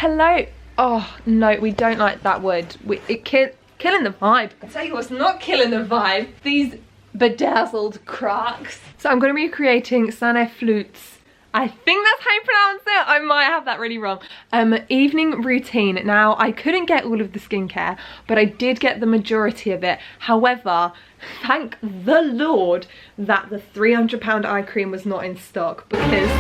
Hello. Oh no, we don't like that word. Killing the vibe. I tell you what's not killing the vibe. These bedazzled Crocs. So I'm going to be creating Sané flutes. I think that's how you pronounce it. I might have that really wrong. Evening routine. Now, I couldn't get all of the skincare, but I did get the majority of it. However, thank the Lord that the £300 eye cream was not in stock, because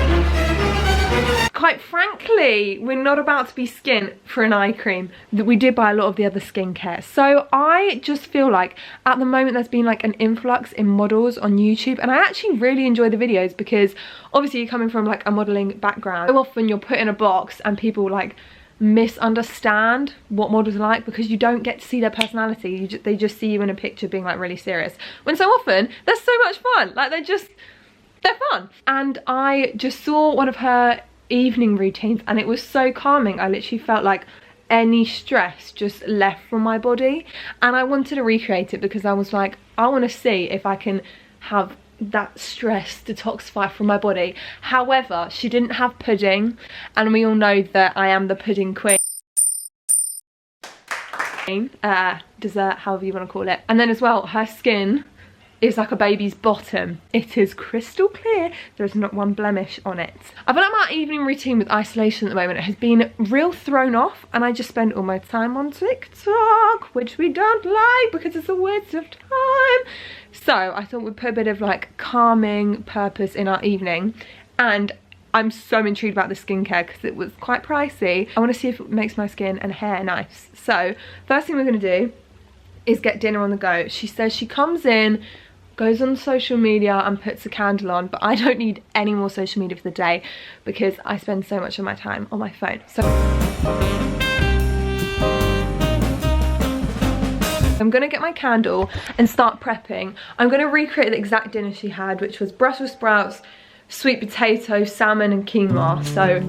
quite frankly, we're not about to be skint for an eye cream. We did buy a lot of the other skincare. So I just feel like at the moment there's been like an influx in models on YouTube, and I actually really enjoy the videos because obviously you're coming from like a modeling background. So often you're put in a box and people like misunderstand what models are like because you don't get to see their personality. They just see you in a picture being like really serious, when so often they're so much fun. Like they're fun. And I just saw one of her evening routines and it was so calming. I literally felt like any stress just left from my body, and I wanted to recreate it because I was like, I want to see if I can have that stress detoxify from my body. However, she didn't have pudding, and we all know that I am the pudding queen. Dessert, however you want to call it. And then as well, her skin is like a baby's bottom. It is crystal clear. There's not one blemish on it. I feel like my evening routine with isolation at the moment has been real thrown off, and I just spend all my time on TikTok, which we don't like because it's a waste of time. So I thought we'd put a bit of like calming purpose in our evening, and I'm so intrigued about the skincare because it was quite pricey. I want to see if it makes my skin and hair nice. So first thing we're going to do is get dinner on the go. She says she comes in, goes on social media and puts a candle on, but I don't need any more social media for the day because I spend so much of my time on my phone. So I'm gonna get my candle and start prepping. I'm gonna recreate the exact dinner she had, which was Brussels sprouts, sweet potato, salmon and quinoa. So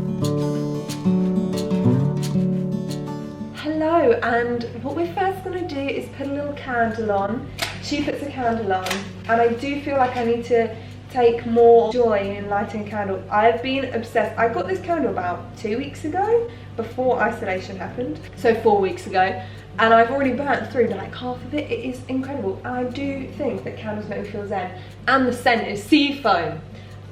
hello, and what we're first gonna do is put a little candle on. She puts a candle on, and I do feel like I need to take more joy in lighting a candle. I've been obsessed. I got this candle about 2 weeks ago, before isolation happened, so 4 weeks ago, and I've already burnt through like half of it. It is incredible. I do think that candles make me feel zen, and the scent is sea foam.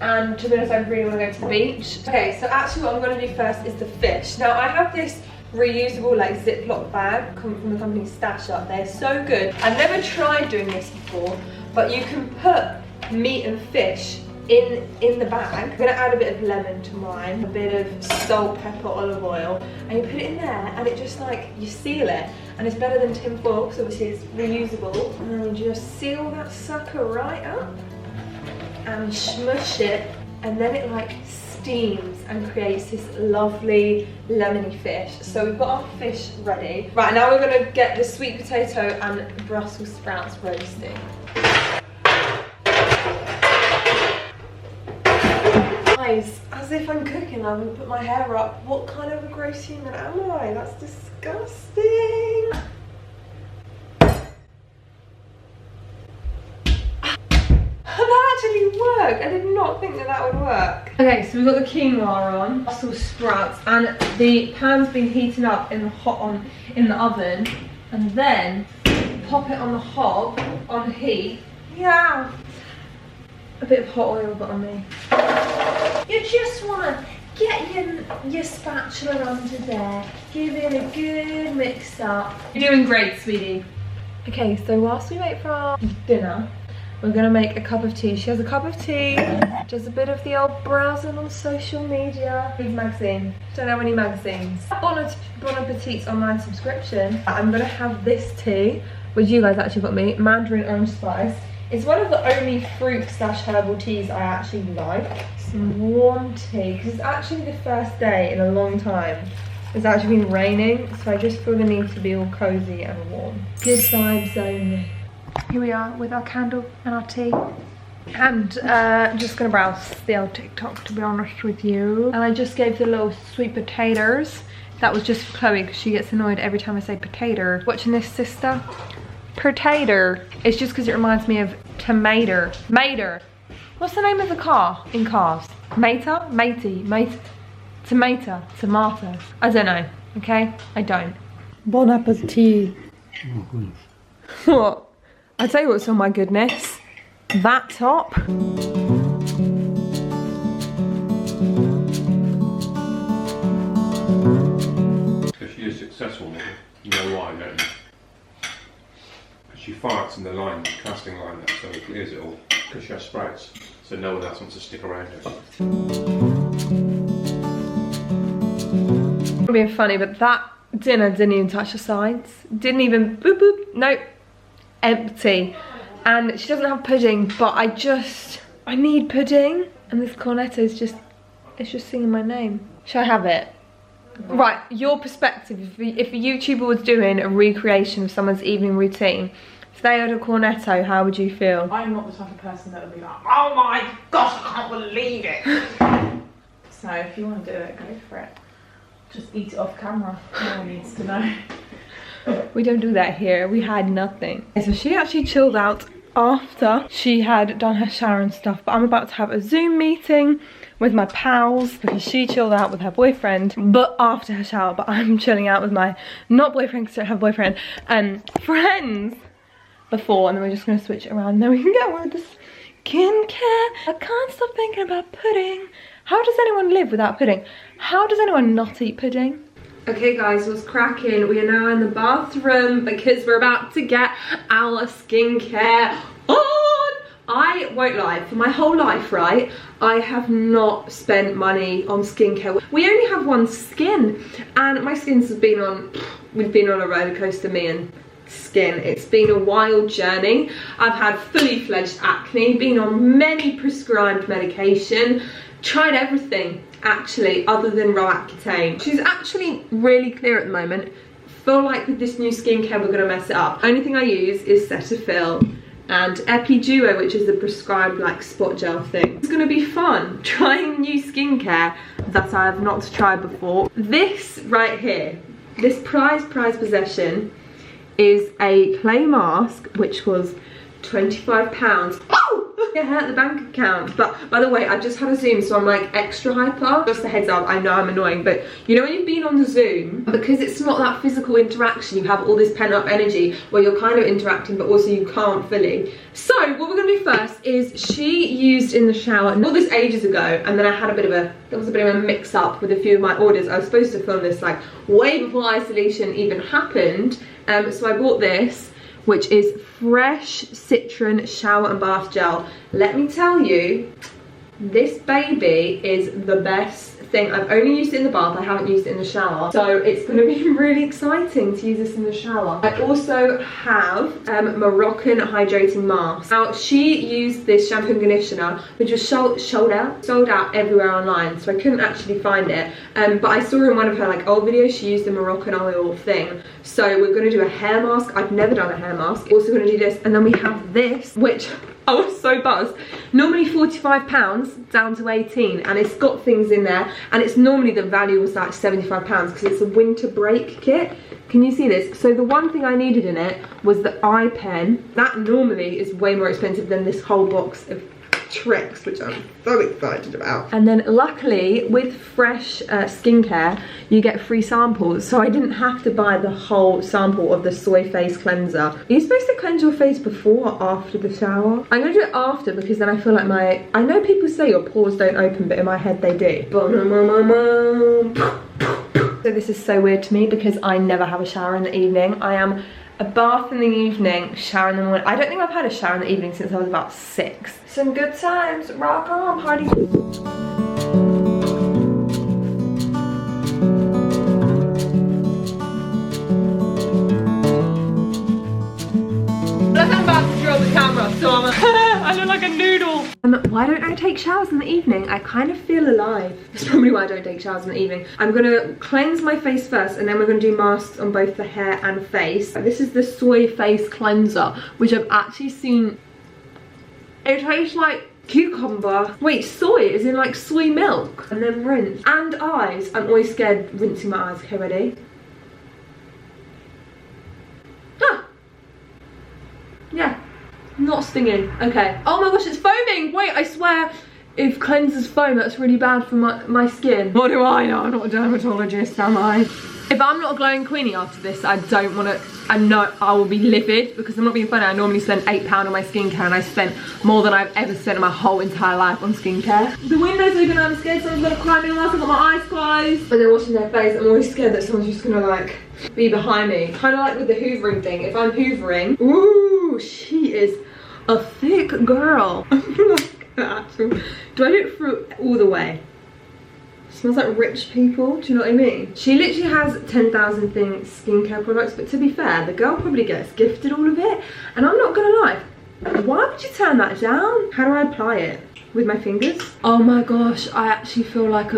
And to be honest, I really want to go to the beach. Okay, so actually what I'm going to do first is the fish. Now I have this reusable like Ziploc bag coming from the company Stash Up. They're so good. I've never tried doing this before, but you can put meat and fish in the bag. I'm gonna add a bit of lemon to mine, a bit of salt, pepper, olive oil, and you put it in there, and it just like, you seal it, and it's better than tin foil because obviously it's reusable. And then you just seal that sucker right up and smush it, and then it like steams and creates this lovely lemony fish. So we've got our fish ready. Right, now we're gonna get the sweet potato and Brussels sprouts roasting. Guys, as if I'm cooking, I'm gonna put my hair up. What kind of a gross human am I? That's disgusting. That actually worked. I did not think that that would work. Okay, so we've got the quinoa on, Brussels sprouts, and the pan's been heating up in the oven, and then pop it on the hob on heat. Yeah. A bit of hot oil but on me. You just wanna get your spatula under there, give it a good mix up. You're doing great, sweetie. Okay, so whilst we wait for our dinner, we're gonna make a cup of tea. She has a cup of tea, does a bit of the old browsing on social media. Read magazine. Don't know any magazines. Bon Appetit's online subscription. I'm gonna have this tea, which you guys actually got me, mandarin orange spice. It's one of the only fruit/herbal teas I actually like. Some warm tea, because it's actually the first day in a long time. It's actually been raining, so I just feel the need to be all cozy and warm. Good vibes only. Here we are with our candle and our tea. And I'm just gonna browse the old TikTok, to be honest with you. And I just gave the little sweet potatoes. That was just for Chloe, because she gets annoyed every time I say potato. Watching this, sister? Potato. It's just because it reminds me of tomato. Mater. What's the name of the car in Cars? Mater? Matey. Mate. Tomato. I don't know, okay? I don't. Bon appetit. Oh, goodness. What? I tell you what's on my goodness. That top. If she is successful, you know why, don't you? Because she farts in the line, the casting line, that, so it clears it all. Because she has sprouts, so no one else wants to stick around her. I'm being funny, but that dinner didn't even touch the sides. Didn't even boop boop. Nope. Empty. And she doesn't have pudding, but I need pudding. And this cornetto is just, it's just singing my name. Shall I have it? Right, your perspective, if a YouTuber was doing a recreation of someone's evening routine, if they had a cornetto, how would you feel? I'm not the type of person that would be like, oh my gosh, I can't believe it. So if you want to do it, go for it. Just eat it off camera. No one needs to know. We don't do that here. We had nothing. So she actually chilled out after she had done her shower and stuff, but I'm about to have a Zoom meeting with my pals because she chilled out with her boyfriend but after her shower, but I'm chilling out with my not boyfriend because I don't have a boyfriend friends before, and then we're just going to switch it around and then we can get on with the skincare. I can't stop thinking about pudding. How does anyone live without pudding? How does anyone not eat pudding? Okay guys, what's cracking? We are now in the bathroom because we're about to get our skincare on. I won't lie, for my whole life, right, I have not spent money on skincare. We only have one skin, and my skin's been on, we've been on a roller coaster, me and skin. It's been a wild journey. I've had fully fledged acne, been on many prescribed medication, tried everything actually other than Roaccutane. She's actually really clear at the moment. Feel like with this new skincare we're gonna mess it up. Only thing I use is Cetaphil and Epiduo, which is the prescribed like spot gel thing. It's gonna be fun trying new skincare that I have not tried before. This right here, this prized possession is a clay mask which was £25. Oh! It hurt the bank account. But by the way, I've just had a Zoom, so I'm like extra hyper. Just a heads up, I know I'm annoying, but you know when you've been on the Zoom, because it's not that physical interaction, you have all this pent up energy where you're kind of interacting but also you can't fully. So what we're gonna do first is she used in the shower, and all this ages ago, and then I had there was a bit of a mix up with a few of my orders. I was supposed to film this like way before isolation even happened, so I bought this, which is Fresh Citron Shower and Bath Gel. Let me tell you, this baby is the best thing. I've only used it in the bath, I haven't used it in the shower, so it's going to be really exciting to use this in the shower. I also have Moroccan hydrating mask. Now she used this shampoo and conditioner which was sold out everywhere online, so I couldn't actually find it, but I saw in one of her like old videos she used the Moroccan oil thing. So we're going to do a hair mask. I've never done a hair mask. Also going to do this, and then we have this, which I was so buzzed. Normally £45 down to 18, and it's got things in there, and it's normally the value was like £75 because it's a winter break kit. Can you see this? So the one thing I needed in it was the eye pen. That normally is way more expensive than this whole box of tricks, which I'm so excited about. And then luckily with Fresh skincare you get free samples, so I didn't have to buy the whole sample of the soy face cleanser. Are you supposed to cleanse your face before or after the shower? I'm gonna do it after because then I feel like I know people say your pores don't open, but in my head they do. So this is so weird to me because I never have a shower in the evening. I am a bath in the evening, shower in the morning. I don't think I've had a shower in the evening since I was about 6. Some good times, rock on, party. Look, I'm about to drop the camera, so I look like a noodle. Why don't I take showers in the evening? I kind of feel alive. That's probably why I don't take showers in the evening. I'm gonna cleanse my face first, and then we're gonna do masks on both the hair and face. This is the soy face cleanser, which I've actually seen. It tastes like cucumber. Wait, soy is in like soy milk. And then rinse. And eyes. I'm always scared rinsing my eyes. Okay, ready? Ah! Yeah. Not stinging. Okay. Oh my gosh, it's foaming. Wait, I swear if cleansers foam, that's really bad for my skin. What do I know? I'm not a dermatologist, am I? If I'm not a glowing queenie after this, I don't want to, I know I will be livid, because I'm not being funny. I normally spend £8 on my skincare, and I spent more than I've ever spent in my whole entire life on skincare. The window's open, I'm scared someone's gonna climb in whilst I've got my eyes closed. When they're washing their face, I'm always scared that someone's just gonna like be behind me. Kind of like with the hoovering thing. If I'm hoovering, ooh, she is a thick girl. Like the actual, do I do it through all the way? Smells like rich people, do you know what I mean? She literally has 10,000 things skincare products, but to be fair, the girl probably gets gifted all of it, and I'm not gonna lie, why would you turn that down? How do I apply it? With my fingers? Oh my gosh, I actually feel like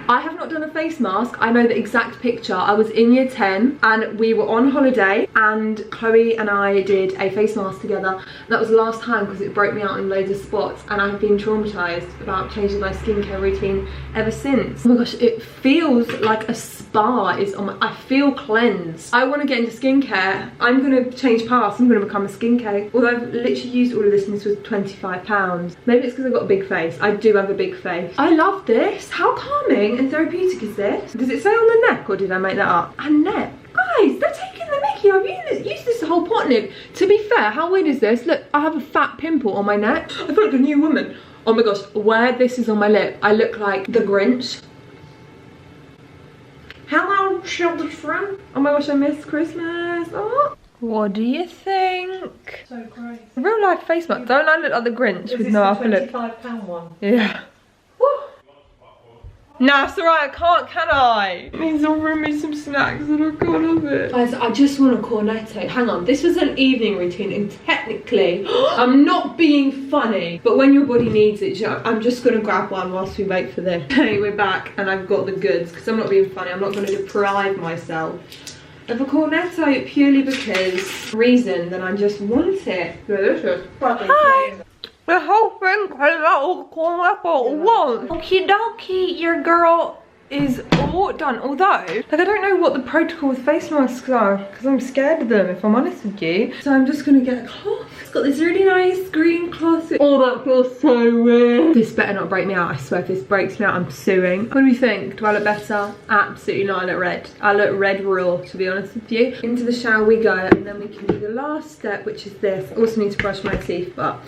I have not done a face mask. I know the exact picture. I was in year 10 and we were on holiday, and Chloe and I did a face mask together. That was the last time because it broke me out in loads of spots, and I've been traumatized about changing my skincare routine ever since. Oh my gosh, it feels like a spa is on my, I feel cleansed. I want to get into skincare. I'm going to change paths. I'm going to become a skincare. Although I've literally used all of this and this was £25. Maybe it's because I've got a big face. I do have a big face. I love this. How calming and therapeutic is this? Does it say on the neck, or did I make that up? And neck. Guys, they're taking the mickey. I've used this whole pot nib. To be fair, how weird is this? Look, I have a fat pimple on my neck. I feel like a new woman. Oh my gosh, where this is on my lip, I look like the Grinch. Hello, children. Oh my gosh, I miss Christmas. Oh. What do you think? So great. Real life face mask. Don't I look like the Grinch with no upper lip? £25 one. Yeah. Nah, it's alright, I can't, can I? It means I'll bring me some snacks and I can't have it. Guys, I just want a cornetto. Hang on, this was an evening routine, and technically, I'm not being funny, but when your body needs it, I'm just gonna grab one whilst we wait for this. Okay, we're back and I've got the goods, because I'm not being funny. I'm not gonna deprive myself of a cornetto purely because reason that I just want it. Delicious. Hi. The whole thing came out all cornetto at once. Okie dokie, your girl is all done. Although, like, I don't know what the protocol with face masks are, because I'm scared of them, if I'm honest with you. So I'm just gonna get a cloth. It's got this really nice green cloth. Oh, that feels so weird. This better not break me out. I swear if this breaks me out, I'm suing. What do you think? Do I look better? Absolutely not. I look red. I look red raw, to be honest with you. Into the shower we go, and then we can do the last step, which is this. I also need to brush my teeth, but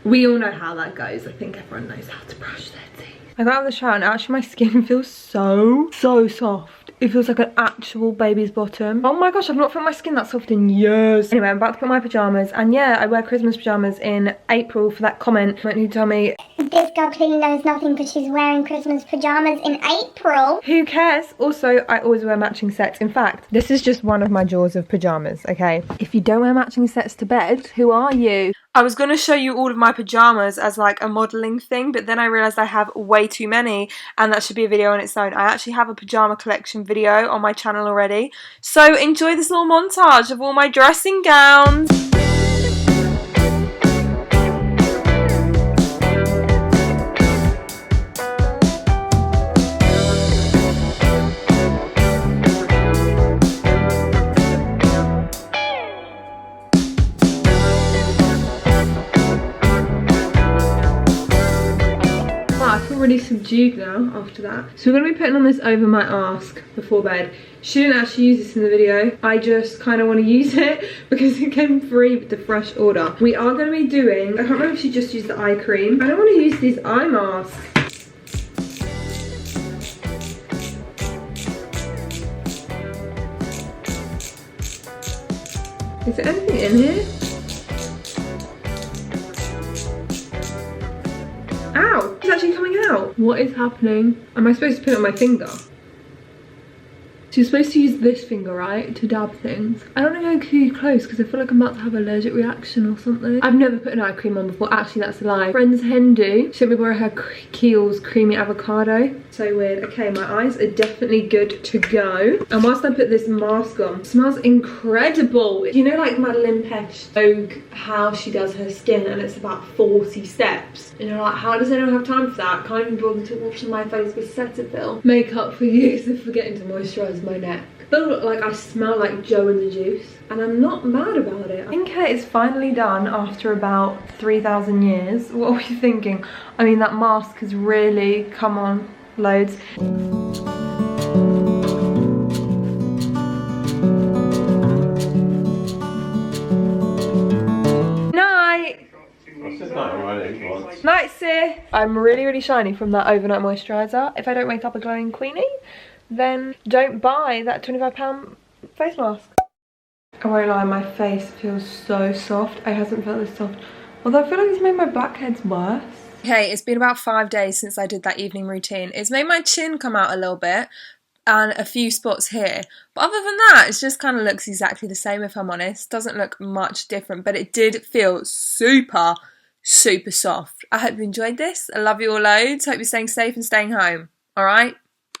we all know how that goes. I think everyone knows how to brush their teeth. I got out of the shower and actually my skin feels so soft. It feels like an actual baby's bottom. Oh my gosh, I've not felt my skin that soft in years. Anyway, I'm about to put my pyjamas, and yeah, I wear Christmas pyjamas in April for that comment who told me this girl clearly knows nothing because she's wearing Christmas pyjamas in April. Who cares? Also, I always wear matching sets. In fact, this is just one of my drawers of pyjamas, okay? If you don't wear matching sets to bed, who are you? I was going to show you all of my pyjamas as like a modelling thing, but then I realised I have way too many and that should be a video on its own. I actually have a pyjama collection video on my channel already. So enjoy this little montage of all my dressing gowns. Really subdued now after that. So we're going to be putting on this over my arse before bed. She didn't actually use this in the video. I just kind of want to use it because it came free with the fresh order. We are going to be doing, I can't remember if she just used the eye cream. I don't want to use these eye masks. Is there anything in here? Ow! It's actually coming out. What is happening? Am I supposed to put it on my finger? So you're supposed to use this finger, right, to dab things. I don't want to go too close because I feel like I'm about to have an allergic reaction or something. I've never put an eye cream on before. Actually, that's a lie. Friend's Hindu. She let me borrow her Kiehl's creamy avocado. So weird. Okay, my eyes are definitely good to go. And whilst I put this mask on, it smells incredible. You know, like Madeleine Pesch Vogue, how she does her skin, and it's about 40 steps. And you're like, how does anyone have time for that? Can't even bother to wash my face with Cetaphil. Makeup for use of forgetting to moisturise moisturises my neck. I feel like I smell like Joe and the Juice, and I'm not mad about it. Skincare is finally done after about 3,000 years. What are you thinking? I mean, that mask has really come on loads. Night, Sir. I'm really shiny from that overnight moisturiser. If I don't wake up a glowing queenie, then don't buy that £25 face mask. I won't lie, my face feels so soft. I hasn't felt this soft. Although I feel like it's made my blackheads worse. Okay, it's been about 5 days since I did that evening routine. It's made my chin come out a little bit and a few spots here. But other than that, it just kind of looks exactly the same, if I'm honest. Doesn't look much different, but it did feel super soft. I hope you enjoyed this. I love you all loads. Hope you're staying safe and staying home. Alright?